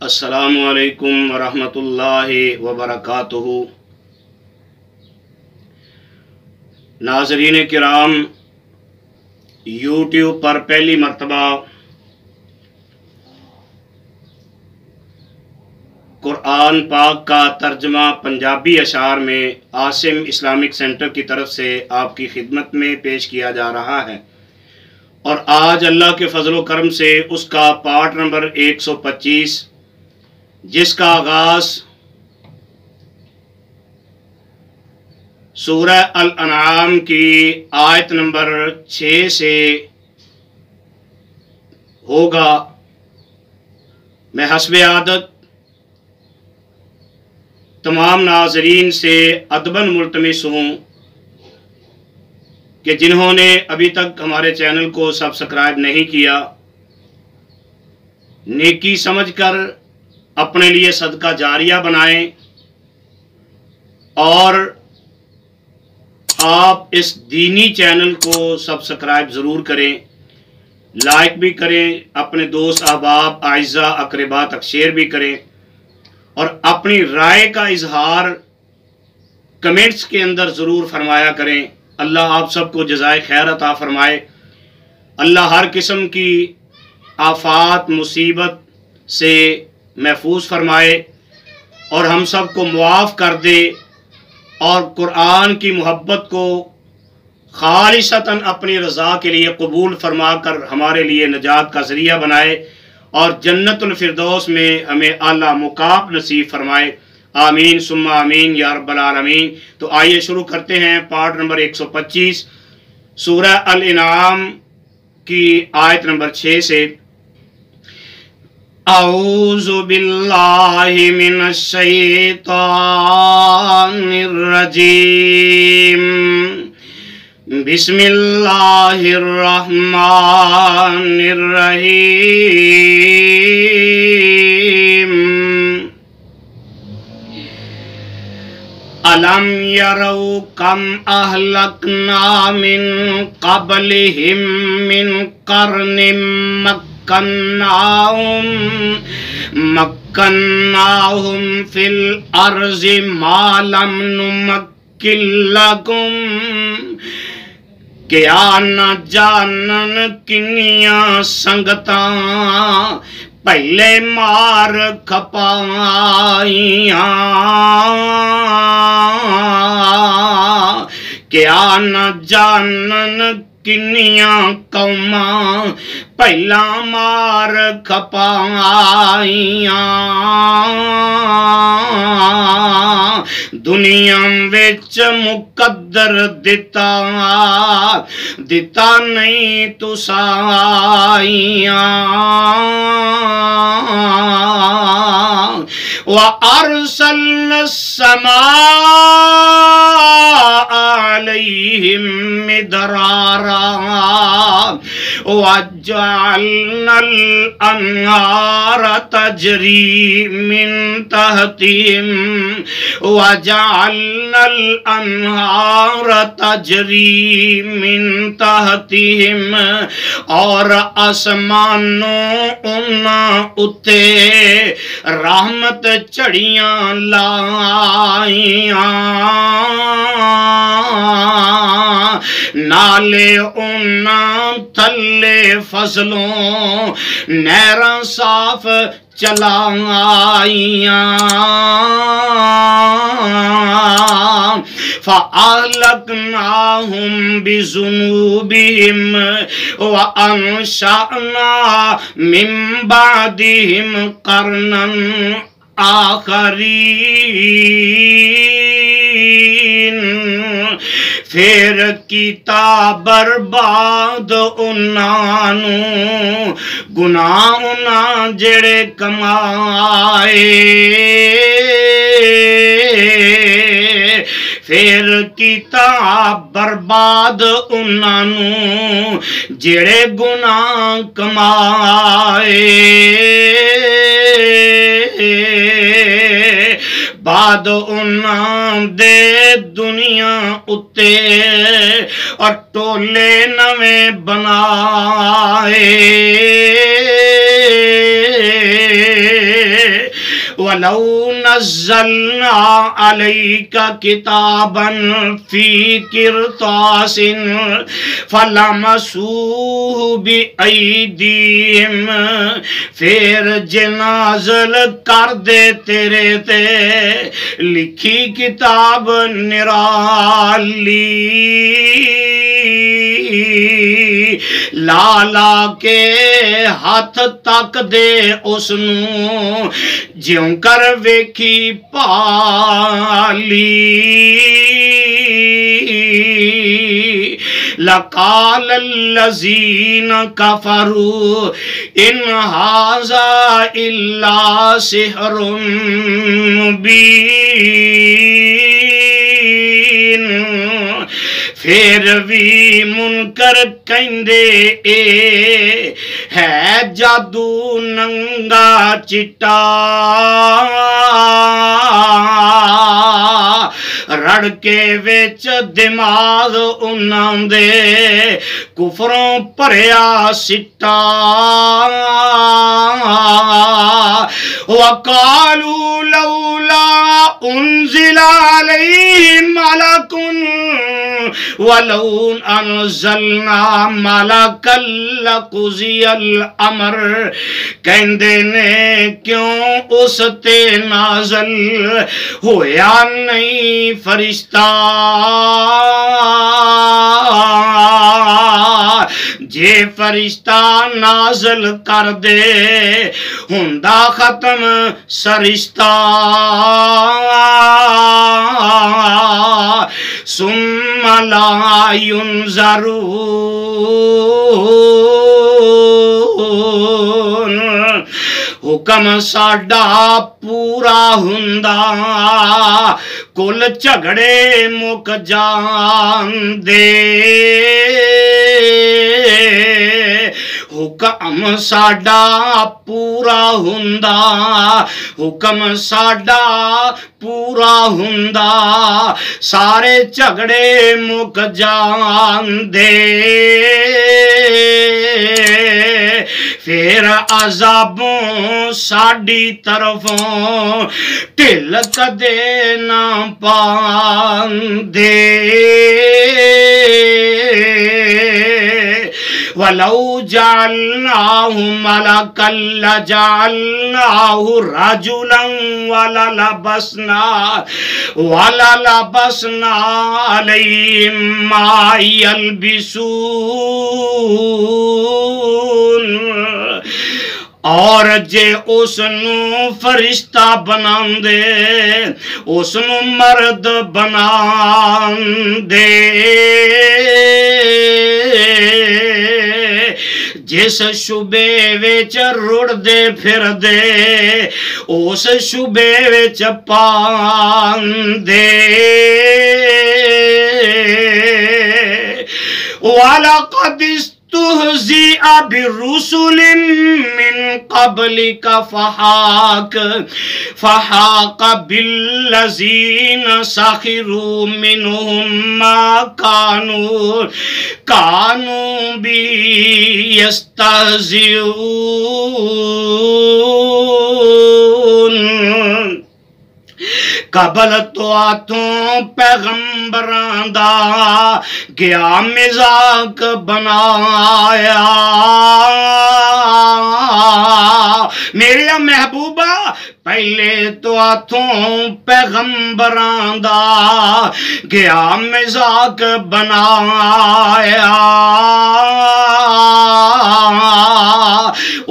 السلام علیکم ورحمۃ اللہ وبرکاتہ۔ ناظرین کرام، یوٹیوب پر پہلی مرتبہ قرآن پاک کا ترجمہ پنجابی اشعار میں عاصم اسلامک سینٹر کی طرف سے آپ کی خدمت میں پیش کیا جا رہا ہے، اور آج اللہ کے فضل و کرم سے اس کا پارٹ نمبر 125، جس کا آغاز سورہ الانعام کی آیت نمبر 6 سے ہوگا۔ میں حسب عادت تمام ناظرین سے ادباً ملتمس ہوں کہ جنہوں نے ابھی تک ہمارے چینل کو سبسکرائب نہیں کیا، نیکی سمجھ کر اپنے لیے صدقہ جاریہ بنائیں، اور آپ اس دینی چینل کو سبسکرائب ضرور کریں، لائک بھی کریں، اپنے دوست احباب اعزاء اقربا تک شیئر بھی کریں، اور اپنی رائے کا اظہار کمنٹس کے اندر ضرور فرمایا کریں۔ اللہ آپ سب کو جزائے خیر عطا فرمائے، اللہ ہر قسم کی آفات مصیبت سے محفوظ فرمائے، اور ہم سب کو معاف کر دے، اور قرآن کی محبت کو خالصتاً اپنی رضا کے لیے قبول فرما کر ہمارے لیے نجات کا ذریعہ بنائے، اور جنت الفردوس میں ہمیں اعلیٰ مقام نصیب فرمائے۔ آمین ثم آمین یا رب العالمین۔ تو آئیے شروع کرتے ہیں پارٹ نمبر 125 سورہ الانعام کی آیت نمبر 6 سے۔ اعوذ باللہ من الشیطان الرجیم، بسم اللہ الرحمن الرحیم۔ الم یروا کم اہلکنا من قبلہم من قرن مکناہم فی الارض ما لم نمکن لکم، کیا نہ جانن کنیاں سنگتاں پہلے مار کھپائیاں، کیا نہ جانن کنیاں قوماں پہلا مار کھپائیاں، دنیا وچ مقدر دتا نہیں تسائیاں، وَأَرْسَلْنَا السَّمَاءَ عَلَيْهِمْ مِدْرَارًا وَجَعَلْنَا الْأَنْهَارَ تَجْرِي مِنْ تَحْتِهِمْ وَجَعَلْنَا الْأَنْهَارَ تَجْرِي مِنْ تَحْتِهِمْ، اور آسمانوں انہاں اتے رحمت چڑیاں لائیاں، نالے انہاں تھلے فصلوں نہراں صاف چلائیاں، فَأَهْلَكْنَاهُمْ بِذُنُوبِهِمْ وَأَنشَأْنَا مِن بَعْدِهِمْ قَرْنًا آخرین، پھر کیتا برباد انہاں نوں گناہ انہاں جڑے کمائے، پھر کیتا برباد انہاں نوں جڑے گناہ کمائے، بعد انہاں دے دنیا اتے اور ٹولے نویں بنائے، وَلَوْ نَزَّلْنَا عَلَيْكَ كِتَابًا فِي قِرْطَاسٍ فَلَمَسُوهُ بِأَيْدِيهِمْ، پھر جے نازل کر دے تیرے تے لکھی کتاب نرالی، لا لا کے ہاتھ تک دے اس نو جیوں کر ویکھی پالی، لَقَالَ الَّذِينَ كَفَرُوا إِنْ هَذَا إِلَّا سِحْرٌ مُبِينٌ، پھر بھی منکر کہندے اے ہے جادو ننگا چٹا، رڑ کے وچ دماغ انہاں دے کفروں پریا سٹا، وَقَالُوا لَوْلَا أُنزِلَ عَلَيْهِ مَلَكٌ وَلَوْ أَنزَلْنَا مَلَكًا لَقُضِيَ الْأَمْرُ، کہندے نے کیوں اس تے نازل ہویا نہیں فرشتہ، جے فرشتہ نازل کر دے ہوندا ختم سرشتہ، ثم لا ينظرون، حکم ساڈا پورا ہوندا کل جھگڑے مک جاندے، حکم ساڈا پورا ہوندا، حکم ساڈا پورا ہوندا سارے جھگڑے مک جاندے، پھر عذابوں ساڈی طرفوں ٹھل کدے نہ پاندے، وَلَوْ جَعَلْنَاهُ مَلَكًا لَجَعَلْنَاهُ رَجُلًا وَلَلَبَسْنَا عَلَيْهِمْ مَا يَلْبِسُونَ، اور جے اس نو فرشتہ بنان دے اس نو مرد بنان دے، جس شبے وچ رڑ دے پھر دے اس شبے وچ پان دے، وَلَقَدِ استهزئ برسل من قبلك فحاق بالذين سخروا منهم ما كانوا به يستهزئون، قبل تو آتوں پیغمبران دا گیا مزاق بنایا، میرے محبوبہ پہلے تو آتوں پیغمبران دا گیا مزاق بنایا،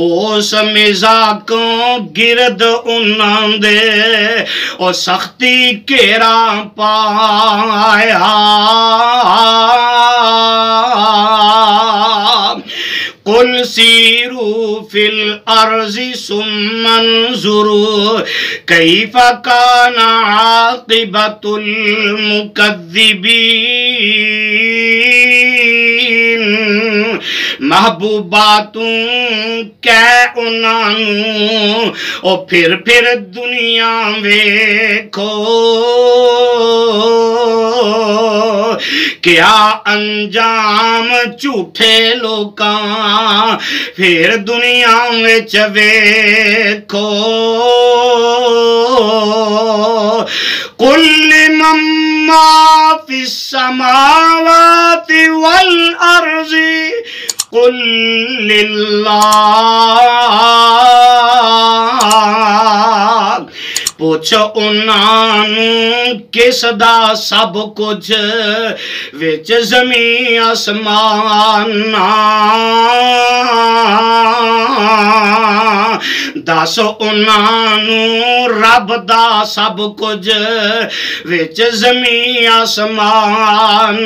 اس مزاقوں گرد انہاں دے او سختی کیرا پایا، قُلْ سِيرُوا فِي الْأَرْضِ ثُمَّ انظُرُوا كَيْفَ كَانَ عَاقِبَةُ الْمُكَذِّبِينَ، محبوباتوں کہہ انہوں او پھر دنیا ویکھو کیا انجام جھوٹے لوکاں، پھر دنیا وچ ویکھو السماوات والارض قل للہ پوچھ انہاں نوں کس دا سب کچھ وچ زمین آسمان دس انہاں نوں رب دا سب کچھ وچ زمین آسمان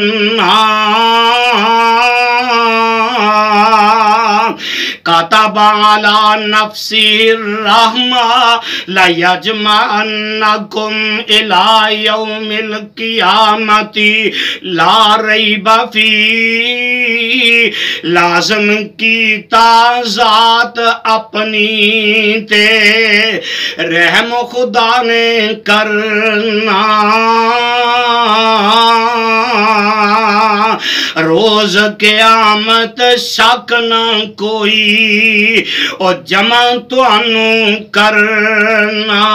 کتب علی نفسی الرحمہ لیجمعنکم الی یوم القیامت لا ریب فیہ لازم کیتا ذات اپنی تے رحم خدا نے کرنا روز قیامت شک نہ کوئی او جمع تانوں کرنا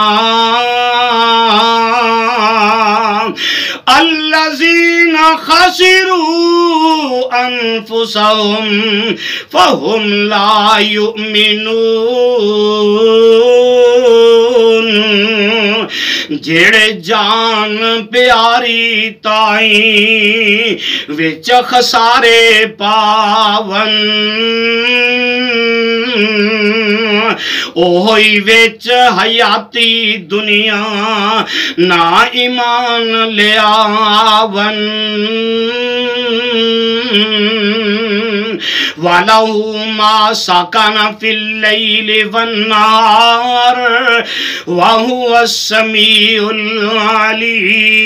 الذین خسروا انفسهم فهم لا یؤمنون جڑے جان پیاری تائیں وچ خسارے پاون اوہی وچ حیاتی دنیا نا ایمان لے آون وَلَهُ مَا سَكَنَ فِي اللَّيْلِ وَالنَّهَارِ وَهُوَ السَّمِيعُ الْعَلِيمُ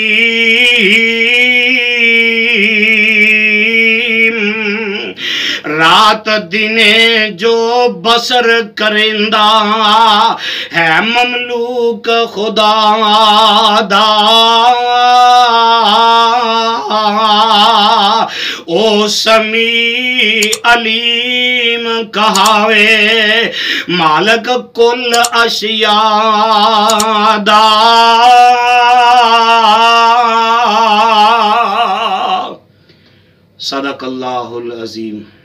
رات دنے جو بسر کرندہ ہے مملوک خدا دا او سمیع علیم کہاوے مالک کل اشیاء دا صدق اللہ العظیم.